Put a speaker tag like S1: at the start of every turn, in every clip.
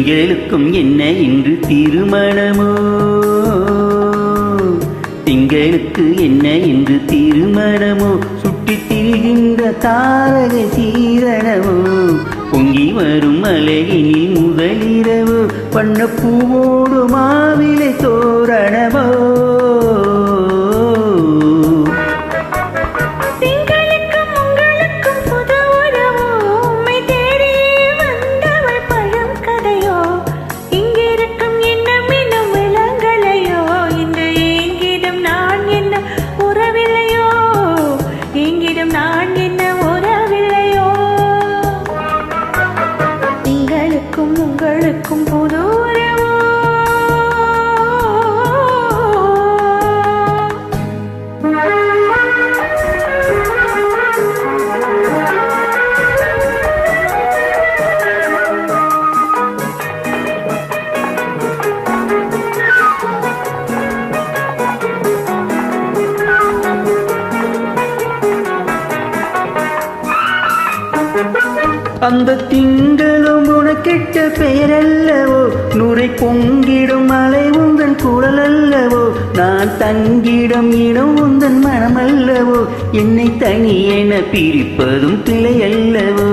S1: திங்களுக்கும் என்ன இன்று திருமணமோ, திங்களுக்கு என்ன இன்று திருமணமோ, சுற்றித் திரிகின்ற தாரக சீரணமோ, பொங்கி வரும் அழகினில் முதலிரவோ, வண்ணப்பூவோடு மாவிலை தோரணமோ.
S2: உங்களுக்கும் புது உறவோ,
S1: அந்த திங்களும் உனக்கெட்ட பெயரல்லவோ, நுரை பொங்கிடும் மலை உந்தன் குரல் அல்லவோ, நான் தங்கிடும் இடம் உந்தன் மனமல்லவோ, என்னை தனியென பிரிப்பதும் பிழை அல்லவோ.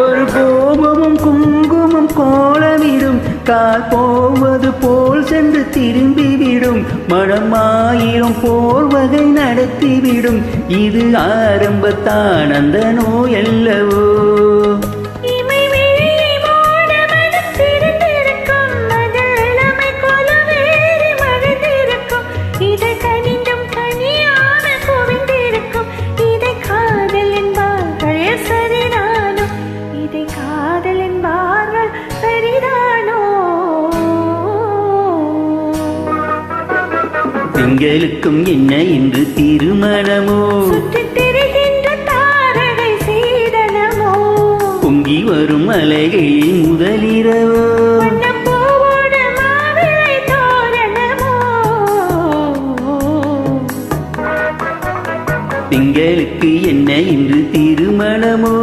S1: ஒரு கோபமும் குங்குமம் கோலமிடும், கால் போவது போல் சென்று திரும்பிவிடும், மனமாயிரம் போர்வகை நடத்திவிடும், இது ஆரம்பத்தான் அந்த நோயல்லவோ. திங்களுக்கும் என்ன இன்று திருமணமோ, பொங்கி வரும் அலைகை முதலிரவோ, திங்களுக்கு என்ன இன்று திருமணமோ.